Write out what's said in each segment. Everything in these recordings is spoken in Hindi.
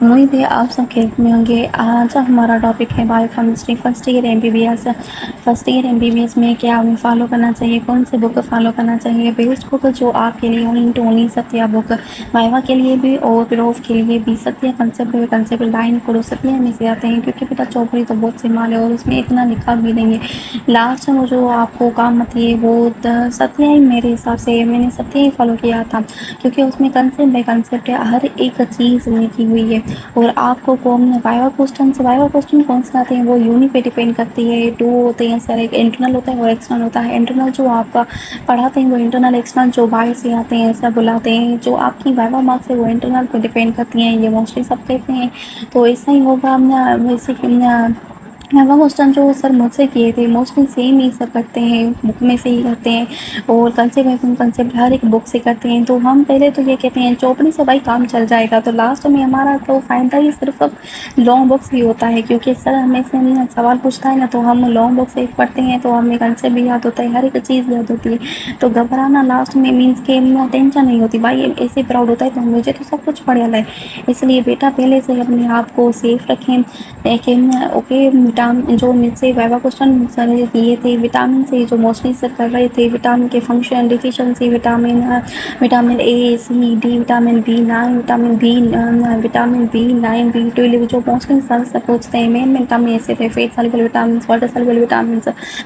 उम्मीद है आप सब खेत में होंगे। आज हमारा टॉपिक है biochemistry first year MBBS. First year MBBS में क्या हमें फॉलो करना चाहिए, कौन से बुक फॉलो करना चाहिए। बेस्ट बुक जो आपके लिए only to only Satya book, viva के लिए भी और प्रूफ के लिए भी सत्या कंसेप्ट लाइन पढ़ो। सत्या में से आते हैं क्योंकि बेटा चौपड़ी तो बहुत सिंपल है और उसमें इतना लिखा भी नहीं है। लास्ट में जो आपको काम आती है वो सत्या ही, मेरे हिसाब से मैंने सत्या ही फॉलो किया था क्योंकि उसमें कंसेप्ट बाय कंसेप्ट है, हर एक चीज़ लिखी हुई है। और आपको कौन वाइवा क्वेश्चन कौन से आते हैं वो यूनिट पे डिपेंड करती है। टू होते हैं सर, एक इंटरनल होता है और एक्सटर्नल होता है। इंटरनल जो आपका पढ़ाते हैं वो इंटरनल, एक्सटर्नल जो बाहर से आते हैं सब बुलाते हैं। जो आपकी वाइवा मार्क्स है वो इंटरनल पे डिपेंड करती हैं, ये मोस्टली सब कहते हैं। तो ऐसा ही होगा वैसे कि वाइवा क्वेश्चन जो सर मुझसे किए थे मोस्टली सेम ही सब करते हैं, बुक में से ही करते हैं और कंसेप्ट हर एक बुक से करते हैं। तो हम पहले तो ये कहते हैं चौपड़ी से भाई काम चल जाएगा, तो लास्ट में हमारा तो फ़ायदा ही सिर्फ अब लॉन्ग बुक से ही होता है क्योंकि सर हमें से सवाल पूछता है ना, तो हम लॉन्ग बुक से पढ़ते हैं तो हमें कंसेप्ट भी याद होता है, हर एक चीज़ याद होती है। तो घबराना लास्ट में मीन्स के टेंशन नहीं होती भाई, ऐसे प्राउड होता है तो मुझे तो सब कुछ पढ़ है। इसलिए बेटा पहले से अपने आप को सेफ रखें। ओके, विटामिन जो मुझसे वाइवा क्वेश्चन सर किए थे विटामिन से जो मोस्टली सर कर रहे थे, विटामिन के function deficiency, vitamin A C D, vitamin B nine, vitamin B nine बी12 जो मोस्टली सर पूछते हैं। मेन विटामिन ऐसे थे fat soluble vitamin, water soluble vitamin,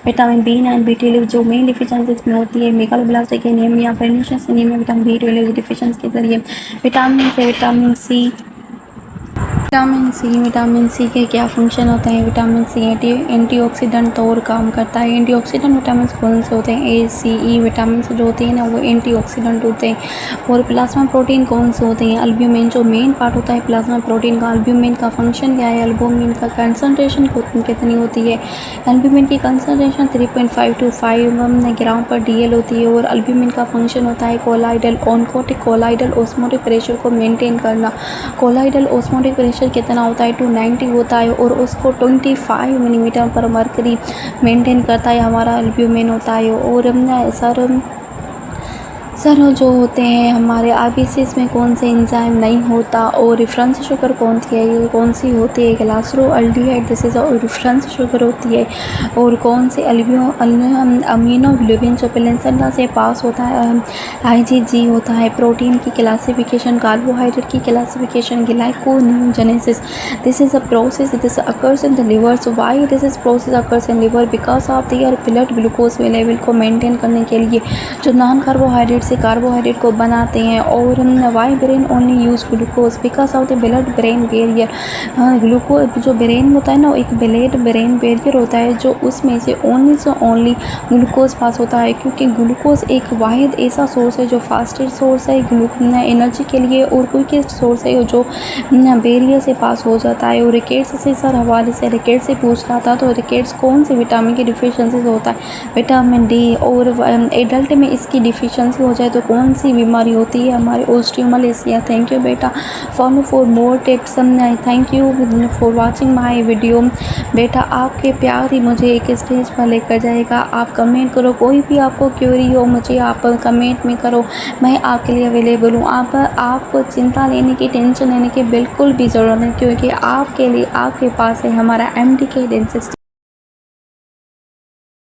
vitamin B nine बी12 जो मेन डिफिशिएंसीज में होती है, megaloblastic anaemia, pernicious anaemia, vitamin बी12 डिफिशिएंसी के जरिए। विटामिन से विटामिन सी के क्या फंक्शन होते हैं। विटामिन सी एंटीऑक्सीडेंट तौर काम करता है। एंटीऑक्सीडेंट विटामिन कौन से होते हैं, ए सी ई विटामिन जो होते हैं ना वो एंटीऑक्सीडेंट होते हैं। और प्लाज्मा प्रोटीन कौन से होते हैं, अल्ब्यूमिन जो मेन पार्ट होता है प्लाज्मा प्रोटीन का। अल्ब्यूमिन का फंक्शन क्या है, अल्ब्यूमिन का कंसनट्रेशन कितनी होती है, अल्ब्यूमिन की कंसनट्रेशन 3.5 to 5 ग्राम पर डीएल होती है। और अल्ब्यूमिन का फंक्शन होता है colloidal oncotic colloidal osmotic pressure को मेंटेन करना। कोलाइडल ऑस्मोटिक प्रेशर कितना होता है, 290 होता है और उसको 25 मिलीमीटर पर मरकरी मेंटेन करता है हमारा एल्ब्यूमिन होता है। और सर जो होते हैं हमारे आरबीसीज में कौन से एंजाइम नहीं होता, और रेफरेंस शुगर कौन सी होती है, ग्लाइसरोल्डिहाइड दिस इज रेफरेंस शुगर होती है। और कौन से अमीनोग्लोबिन जो प्लेसेंटा से पास होता है, आईजीजी होता है। प्रोटीन की क्लासिफिकेशन, कार्बोहाइड्रेट की classification, gluconeogenesis this is a process this occurs in the liver. So why this is process occurs in liver, because of their blood glucose level को मेंटेन करने के लिए जो नॉन कार्बोहाइड्रेट से कार्बोहाइड्रेट को बनाते हैं। और why brain only use glucose, because of the blood brain barrier. Glucose जो ब्रेन होता है ना, एक ब्लड ब्रेन बैरियर होता है जो उसमें से ओनली ग्लूकोज पास होता है, क्योंकि ग्लूकोज एक वाहिद ऐसा सोर्स है जो फास्टेस्ट सोर्स है एनर्जी के लिए और क्विकेस्ट सोर्स है जो बैरियर से पास हो जाता है। और रिकेट्स से सर हवाले से रिकेट्स से पूछ रहा था, तो रिकेट्स कौन से विटामिन की डिफिशियंसी होता है, विटामिन डी। और एडल्ट में इसकी डिफिशियंसी हो जाए तो कौन सी बीमारी होती है, हमारी ओस्टियोमलेसिया। थैंक यू बेटा, follow for more tips. Thank you for watching my video. बेटा आपके प्यार ही मुझे एक स्टेज पर लेकर जाएगा। आप कमेंट करो, कोई भी आपको क्वेरी हो मुझे आप कमेंट में करो, मैं आपके लिए अवेलेबल हूँ। आपको चिंता लेने की, टेंशन लेने की बिल्कुल भी ज़रूरत नहीं, क्योंकि आपके लिए आपके पास है हमारा MD के डेंटिस्ट।